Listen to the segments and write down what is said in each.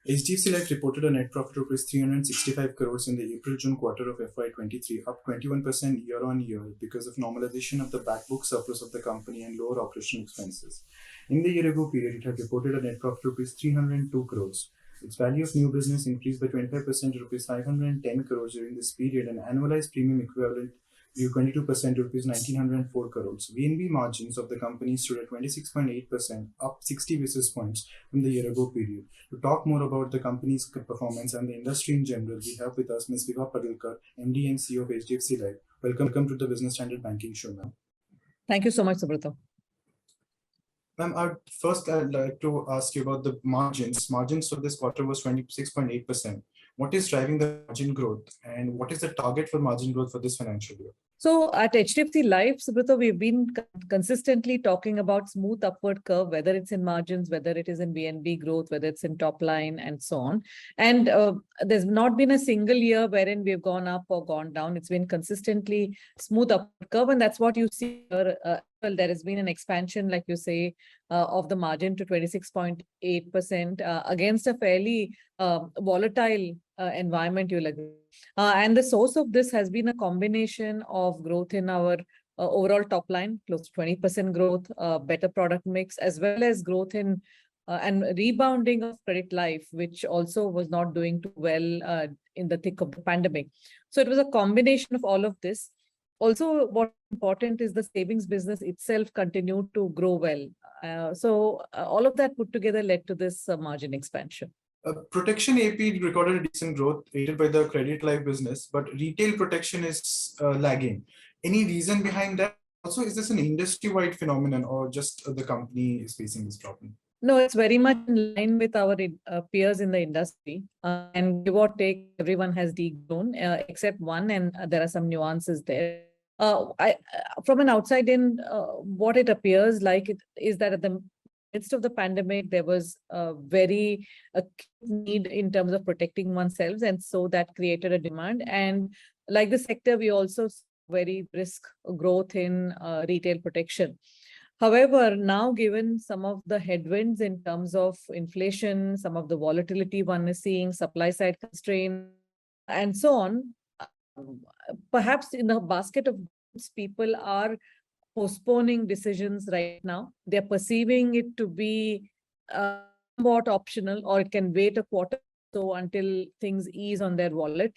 HDFC Life reported a net profit of rupees 365 crores in the April-June quarter of FY23, up 21% year-on-year because of normalization of the backbook surplus of the company and lower operational expenses. In the year-ago period, it had reported a net profit of rupees 302 crores. Its value of new business increased by 25% to rupees 510 crores during this period, and annualized premium equivalent grew 22% to rupees 1904 crores. VNB margins of the company stood at 26.8%, up 60 basis points from the year-ago period. To talk more about the company's performance and the industry in general, we have with us Ms. Vibha Padalkar, MD and CEO of HDFC Life. Welcome to the Business Standard Banking Show, ma'am. Thank you so much, Subrata. Ma'am, I'd like to ask you about the margins. Margins for this quarter was 26.8%. What is driving the margin growth, and what is the target for margin growth for this financial year? So at HDFC Life, Subrata, we've been consistently talking about smooth upward curve, whether it's in margins, whether it is in VNB growth, whether it's in top line and so on. And there's not been a single year wherein we've gone up or gone down. It's been consistently smooth upward curve. And that's what you see here. Well, there has been an expansion, like you say, of the margin to 26.8% against a fairly volatile environment, you'll agree. And the source of this has been a combination of growth in our overall top line, close to 20% growth, better product mix, as well as growth in and rebounding of credit life, which also was not doing too well in the thick of the pandemic. So it was a combination of all of this. Also, what's important is the savings business itself continued to grow well. So all of that put together led to this margin expansion. Protection AP recorded a decent growth aided by the credit life business, but retail protection is lagging. Any reason behind that? Also, is this an industry-wide phenomenon or just the company is facing this problem? No, it's very much in line with our peers in the industry. And give or take, everyone has degrown except one, and there are some nuances there. From an outside in, what it appears like is that at the midst of the pandemic, there was a very acute need in terms of protecting oneself, and so that created a demand. And like the sector, we also saw very brisk growth in retail protection. However, now given some of the headwinds in terms of inflation, some of the volatility one is seeing, supply side constraints, and so on, perhaps in the basket of goods, people are postponing decisions right now. They're perceiving it to be somewhat optional, or it can wait a quarter or so until things ease on their wallet.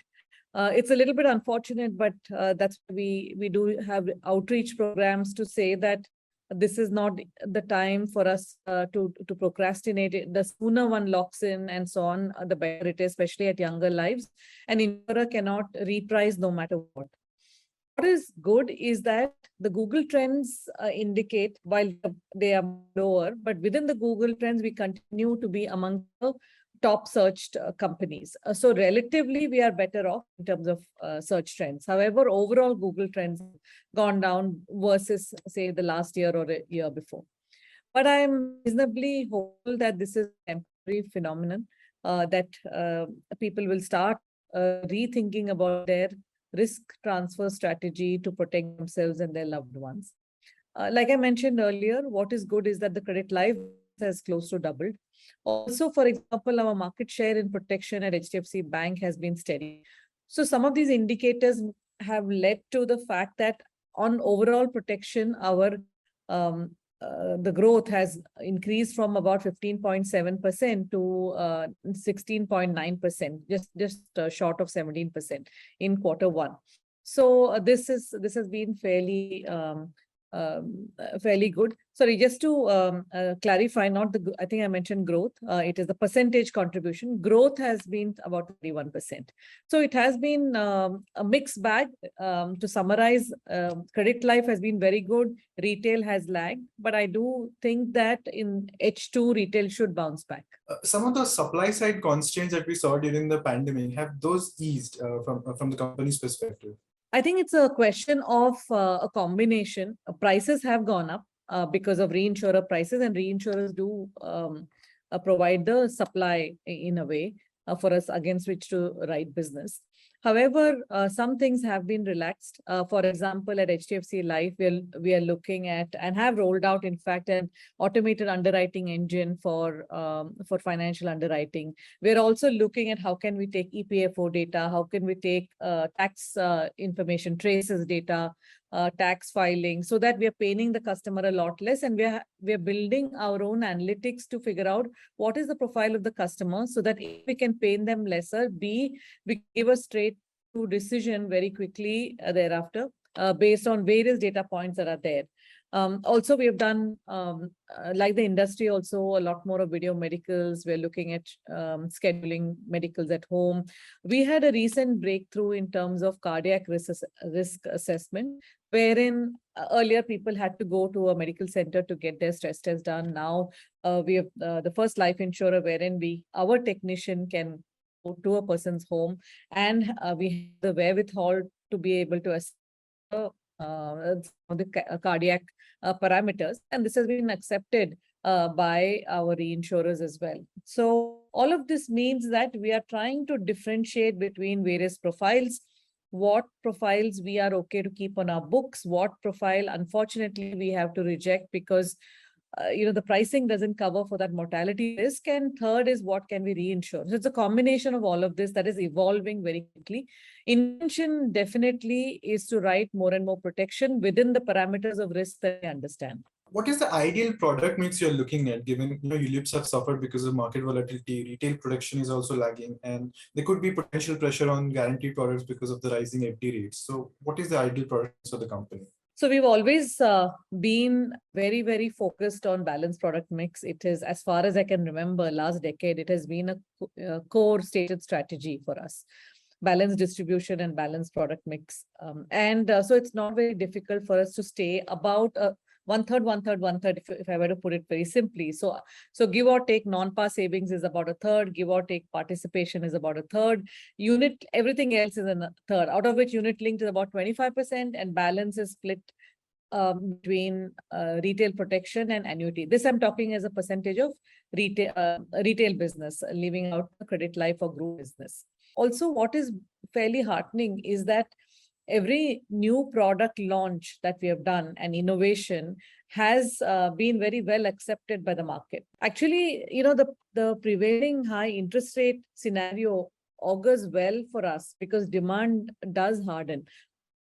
It's a little bit unfortunate, but that's we do have outreach programs to say that this is not the time for us to procrastinate. The sooner one locks in and so on, the better it is, especially at younger lives. And insurer cannot reprice no matter what. What is good is that the Google Trends indicate, while they are lower, but within the Google Trends, we continue to be among the top searched companies. So relatively, we are better off in terms of search trends. However, overall Google Trends have gone down versus, say, the last year or a year before. But I'm reasonably hopeful that this is a temporary phenomenon, that people will start rethinking about their risk transfer strategy to protect themselves and their loved ones. Like I mentioned earlier, what is good is that the credit life has close to doubled. Also, for example, our market share in protection at HDFC Bank has been steady. So some of these indicators have led to the fact that on overall protection, our the growth has increased from about 15.7% to 16.9%, just short of 17% in Q1. So this has been fairly fairly good. Sorry, just to clarify, not the, I think I mentioned growth. It is the percentage contribution. Growth has been about 31%. So it has been a mixed bag. To summarize, credit life has been very good. Retail has lagged, but I do think that in H2, retail should bounce back. Some of the supply side constraints that we saw during the pandemic, have those eased from the company's perspective? I think it's a question of a combination. Prices have gone up because of reinsurer prices, and reinsurers do provide the supply in a way. for us against which to write business. However, some things have been relaxed. For example, at HDFC Life, we are looking at and have rolled out, in fact, an automated underwriting engine for financial underwriting. We're also looking at how can we take EPFO data, how can we take tax information, traces data, tax filing, so that we are paying the customer a lot less, and we are building our own analytics to figure out what is the profile of the customer, so that A, we can pay them lesser, B, we give a straight to decision very quickly thereafter, based on various data points that are there. Also, we have done, like the industry, also a lot more of video medicals. We're looking at scheduling medicals at home. We had a recent breakthrough in terms of cardiac risk assessment, wherein earlier people had to go to a medical center to get their stress test done. Now we have the first life insurer wherein our technician can go to a person's home, and we have the wherewithal to be able to assess the cardiac parameters, and this has been accepted by our reinsurers as well. So all of this means that we are trying to differentiate between various profiles, what profiles we are okay to keep on our books, what profile, unfortunately, we have to reject because the pricing doesn't cover for that mortality risk. And third is what can we reinsure. So it's a combination of all of this that is evolving very quickly. Intention definitely is to write more and more protection within the parameters of risk that we understand. What is the ideal product mix you're looking at, given ULIPs have suffered because of market volatility, retail protection is also lagging, and there could be potential pressure on guaranteed products because of the rising FD rates. So what is the ideal product for the company? So we've always been very, very focused on balanced product mix. It is, as far as I can remember, last decade, it has been a core stated strategy for us. Balanced distribution and balanced product mix. So it's not very difficult for us to stay about one third, if I were to put it very simply. So give or take, non-par savings is about a third, give or take participation is about a third, everything else is a third, out of which unit linked is about 25%, and balance is split between retail protection and annuity. This I'm talking as a percentage of retail business, leaving out the credit life or group business. Also, what is fairly heartening is that every new product launch that we have done and innovation has been very well accepted by the market. Actually, the prevailing high interest rate scenario augurs well for us because demand does harden.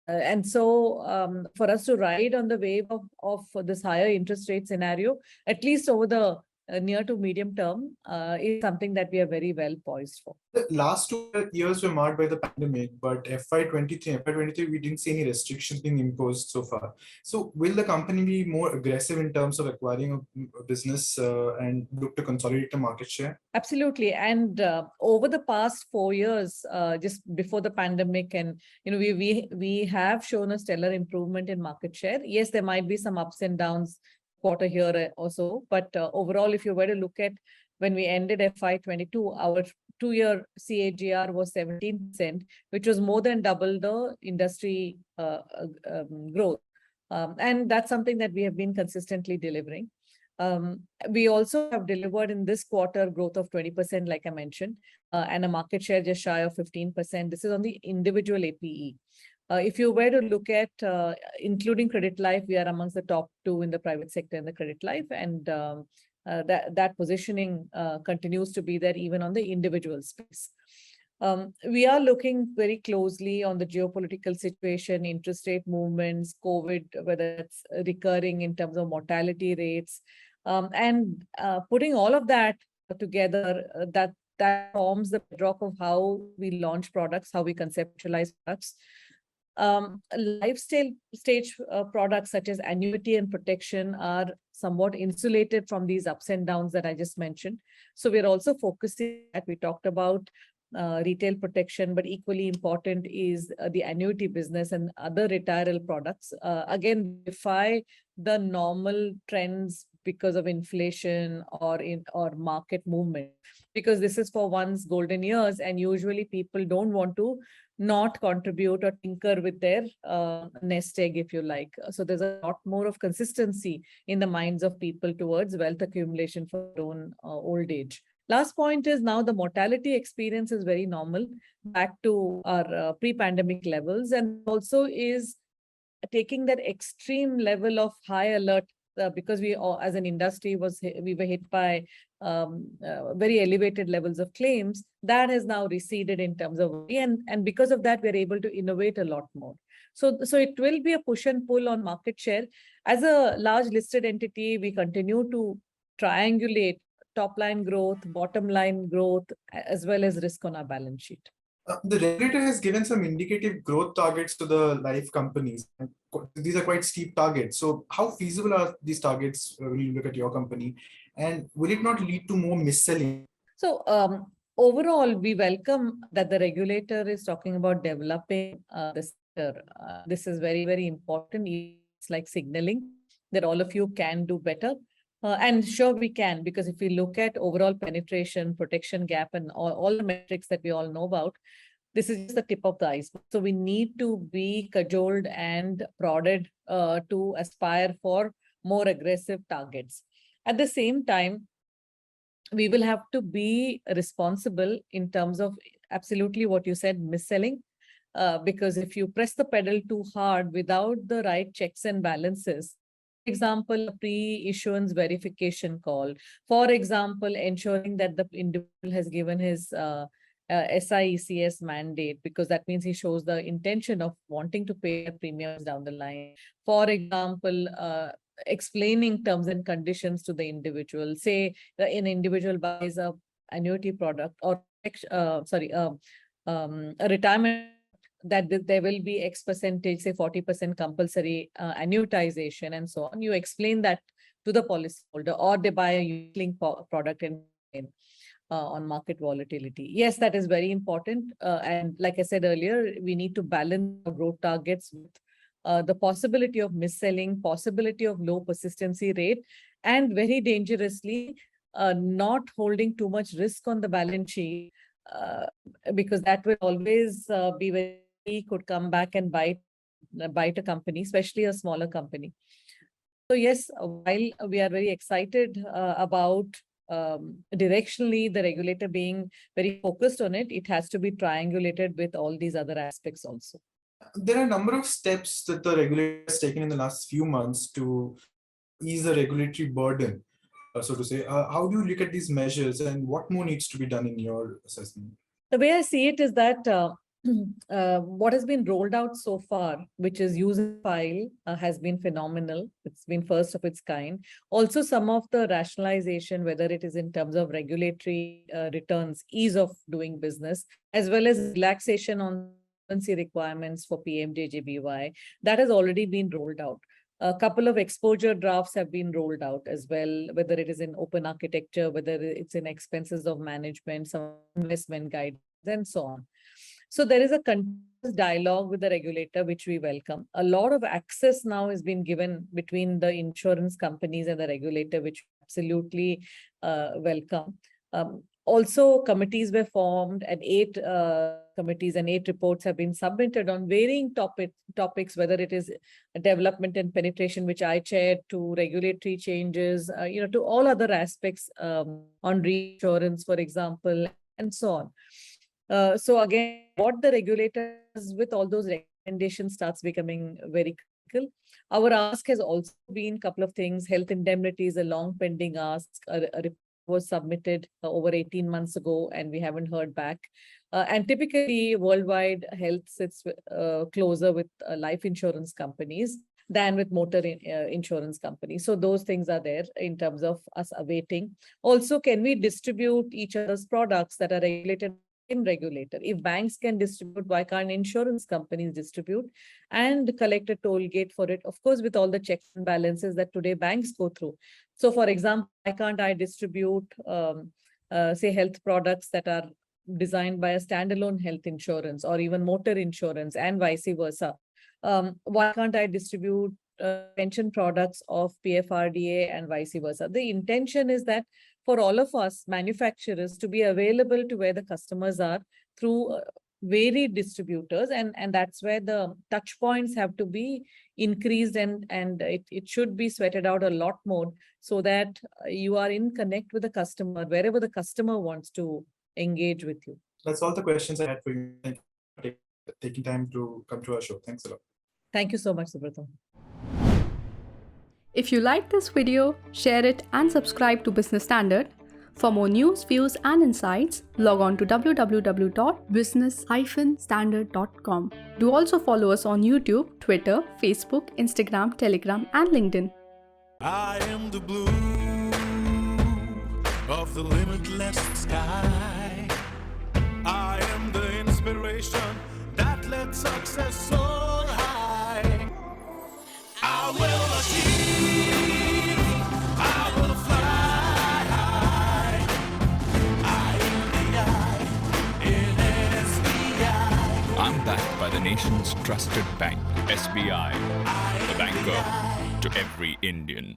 And so for us to ride on the wave of this higher interest rate scenario, at least over the near to medium term, is something that we are very well poised for. The last 2 years were marked by the pandemic, but FY23, we didn't see any restrictions being imposed so far. So will the company be more aggressive in terms of acquiring a business and look to consolidate the market share? Absolutely. And over the past 4 years, just before the pandemic, and we have shown a stellar improvement in market share. Yes, there might be some ups and downs quarter here also, but overall, if you were to look at when we ended FY22, our 2-year CAGR was 17%, which was more than double the industry growth. And that's something that we have been consistently delivering. We also have delivered in this quarter growth of 20%, like I mentioned, and a market share just shy of 15%. This is on the individual APE. If you were to look at, including credit life, we are amongst the top 2 in the private sector in the credit life, and that positioning continues to be there even on the individual space. We are looking very closely on the geopolitical situation, interest rate movements, COVID, whether it's recurring in terms of mortality rates, and putting all of that together, that forms the bedrock of how we launch products, how we conceptualize products. Lifestyle stage products such as annuity and protection are somewhat insulated from these ups and downs that I just mentioned. So we're also focusing, that we talked about retail protection, but equally important is the annuity business and other retirement products. Again, defy the normal trends because of inflation or market movement, because this is for one's golden years, and usually people don't want to not contribute or tinker with their nest egg, if you like. So there's a lot more of consistency in the minds of people towards wealth accumulation for their own old age. Last point is now the mortality experience is very normal, back to our pre-pandemic levels, and that also is taking that extreme level of high alert because we all, as an industry, we were hit by very elevated levels of claims. That has now receded in terms of worry, and because of that, we're able to innovate a lot more. So it will be a push and pull on market share. As a large listed entity, we continue to triangulate top line growth, bottom line growth, as well as risk on our balance sheet. The regulator has given some indicative growth targets to the life companies. These are quite steep targets. So, how feasible are these targets when you look at your company? And will it not lead to more mis-selling? So, overall, we welcome that the regulator is talking about developing the sector. This is very, very important. It's like signaling that all of you can do better. And sure, we can, because if we look at overall penetration, protection gap, and all the metrics that we all know about, this is just the tip of the iceberg. So we need to be cajoled and prodded to aspire for more aggressive targets. At the same time, we will have to be responsible in terms of absolutely what you said, mis-selling. Because if you press the pedal too hard without the right checks and balances, for example, a pre-issuance verification call, for example, ensuring that the individual has given his SIECS mandate, because that means he shows the intention of wanting to pay premiums down the line. For example, explaining terms and conditions to the individual. Say an individual buys a annuity product or a retirement, that there will be X percentage, say 40% compulsory annuitization and so on. You explain that to the policyholder, or they buy a unit-linked product and on market volatility. Yes, that is very important. And like I said earlier, we need to balance our growth targets with the possibility of mis-selling, possibility of low persistency rate, and very dangerously, not holding too much risk on the balance sheet, because that will always be very, could come back and bite a company, especially a smaller company. So yes, while we are very excited about directionally the regulator being very focused on it, it has to be triangulated with all these other aspects also. There are a number of steps that the regulator has taken in the last few months to ease the regulatory burden, so to say. How do you look at these measures, and what more needs to be done in your assessment? The way I see it is that what has been rolled out so far, which is user file, has been phenomenal. It's been first of its kind. Also, some of the rationalization, whether it is in terms of regulatory returns, ease of doing business, as well as relaxation on requirements for PMJJBY, that has already been rolled out. A couple of exposure drafts have been rolled out as well, whether it is in open architecture, whether it's in expenses of management, some investment guidance, and so on. So there is a continuous dialogue with the regulator, which we welcome. A lot of access now has been given between the insurance companies and the regulator, which we absolutely welcome. Also, committees were formed, and 8 committees and 8 reports have been submitted on varying topics, whether it is development and penetration, which I chaired, to regulatory changes, to all other aspects on reinsurance, for example, and so on. So again, what the regulator does with all those recommendations starts becoming very critical. Our ask has also been a couple of things. Health indemnity is a long pending ask. A report was submitted over 18 months ago, and we haven't heard back. And typically, worldwide, health sits closer with life insurance companies than with motor insurance companies. So those things are there in terms of us awaiting. Also, can we distribute each other's products that are regulated in regulator? If banks can distribute, why can't insurance companies distribute and collect a toll gate for it? Of course, with all the checks and balances that today banks go through. So for example, why can't I distribute, say, health products that are designed by a standalone health insurance or even motor insurance and vice versa? Why can't I distribute pension products of PFRDA and vice versa? The intention is that for all of us manufacturers to be available to where the customers are through varied distributors, and that's where the touch points have to be increased, and it should be sweated out a lot more, so that you are in connect with the customer wherever the customer wants to engage with you. That's all the questions I had for you. Thank you for taking time to come to our show. Thanks a lot. Thank you so much, Subrata. If you like this video, share it and subscribe to Business Standard. For more news, views and insights, log on to www.business-standard.com. Do also follow us on YouTube, Twitter, Facebook, Instagram, Telegram and LinkedIn. I am the blue of the limitless sky. I am the inspiration that led success soar high. I will achieve, I will fly high. I am the I in SBI. I'm backed by the nation's trusted bank, SBI, the banker to every Indian.